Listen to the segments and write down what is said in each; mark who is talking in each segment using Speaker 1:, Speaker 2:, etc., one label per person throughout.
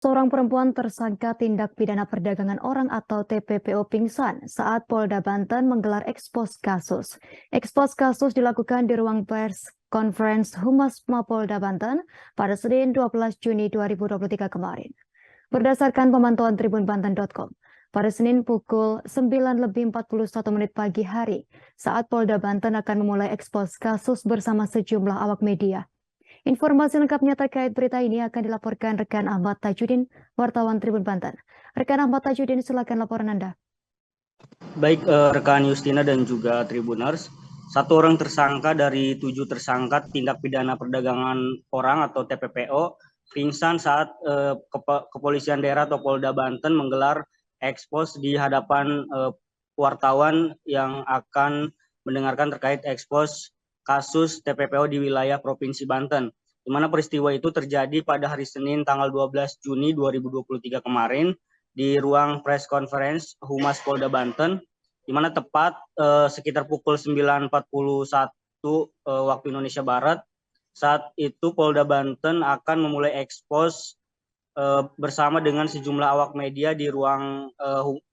Speaker 1: Seorang perempuan tersangka tindak pidana perdagangan orang atau TPPO pingsan saat Polda Banten menggelar ekspos kasus. Ekspos kasus dilakukan di ruang pers Conference Humas Mapolda Banten pada Senin 12 Juni 2023 kemarin. Berdasarkan pemantauan tribunbanten.com, pada Senin pukul 9:41 pagi hari, saat Polda Banten akan memulai ekspos kasus bersama sejumlah awak media. Informasi lengkapnya terkait berita ini akan dilaporkan rekan Ahmad Tajudin, wartawan Tribun Banten. Rekan Ahmad Tajudin, silakan laporan Anda.
Speaker 2: Baik rekan Justina dan juga Tribuners, satu orang tersangka dari 7 tersangka tindak pidana perdagangan orang atau TPPO pingsan saat Kepolisian Daerah atau Polda Banten menggelar ekspos di hadapan wartawan yang akan mendengarkan terkait ekspos kasus TPPO di wilayah Provinsi Banten, di mana peristiwa itu terjadi pada hari Senin tanggal 12 Juni 2023 kemarin di ruang press conference Humas Polda Banten, di mana tepat sekitar pukul 9.41 waktu Indonesia Barat. Saat itu Polda Banten akan memulai ekspos bersama dengan sejumlah awak media di ruang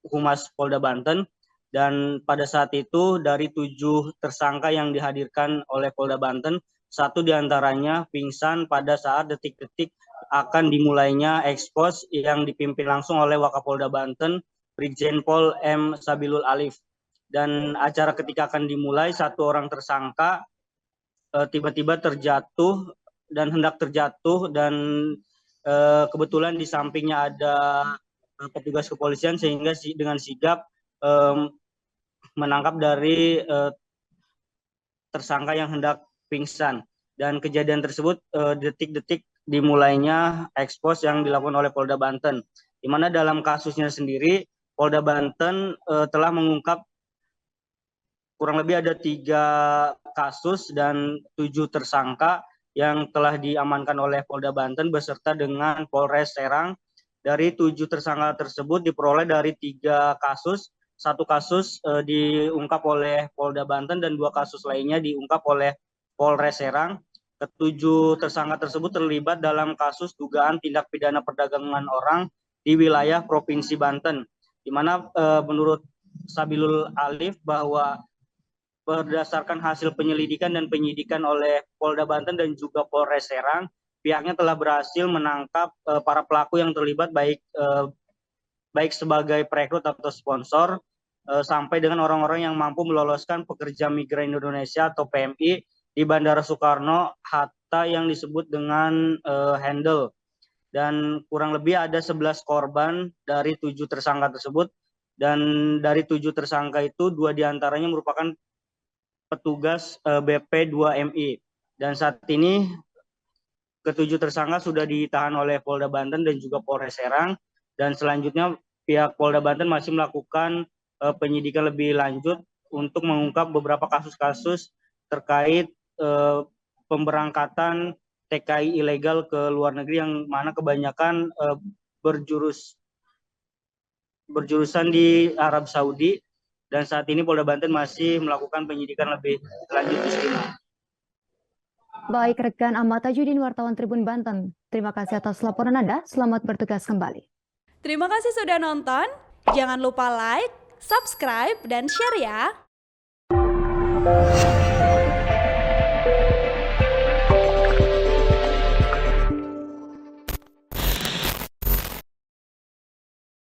Speaker 2: Humas Polda Banten. Dan pada saat itu dari 7 tersangka yang dihadirkan oleh Polda Banten, satu diantaranya pingsan pada saat detik-detik akan dimulainya ekspos yang dipimpin langsung oleh Wakapolda Banten, Brigjen Pol M. Sabilul Alif. Dan acara ketika akan dimulai, satu orang tersangka tiba-tiba terjatuh dan hendak terjatuh, dan kebetulan di sampingnya ada petugas kepolisian sehingga dengan sigap menangkap dari tersangka yang hendak pingsan. Dan kejadian tersebut detik-detik dimulainya ekspos yang dilakukan oleh Polda Banten, di mana dalam kasusnya sendiri Polda Banten telah mengungkap kurang lebih ada 3 kasus dan 7 tersangka yang telah diamankan oleh Polda Banten beserta dengan Polres Serang. Dari 7 tersangka tersebut diperoleh dari 3 kasus. 1 kasus diungkap oleh Polda Banten dan 2 kasus lainnya diungkap oleh Polres Serang. Ke-7 tersangka tersebut terlibat dalam kasus dugaan tindak pidana perdagangan orang di wilayah Provinsi Banten, di mana menurut Sabilul Alif bahwa berdasarkan hasil penyelidikan dan penyidikan oleh Polda Banten dan juga Polres Serang, pihaknya telah berhasil menangkap para pelaku yang terlibat baik sebagai perekrut atau sponsor sampai dengan orang-orang yang mampu meloloskan pekerja migran Indonesia atau PMI di Bandara Soekarno-Hatta yang disebut dengan handle. Dan kurang lebih ada 11 korban dari 7 tersangka tersebut, dan dari 7 tersangka itu 2 diantaranya merupakan petugas BP 2MI. Dan saat ini ke-7 tersangka sudah ditahan oleh Polda Banten dan juga Polres Serang, dan selanjutnya pihak Polda Banten masih melakukan penyidikan lebih lanjut untuk mengungkap beberapa kasus-kasus terkait pemberangkatan TKI ilegal ke luar negeri yang mana kebanyakan berjurusan di Arab Saudi. Dan saat ini Polda Banten masih melakukan penyidikan lebih lanjut di sini.
Speaker 1: Baik rekan Ahmad Tajudin, wartawan Tribun Banten. Terima kasih atas laporan Anda. Selamat bertugas kembali.
Speaker 3: Terima kasih sudah nonton. Jangan lupa like, subscribe, dan share ya.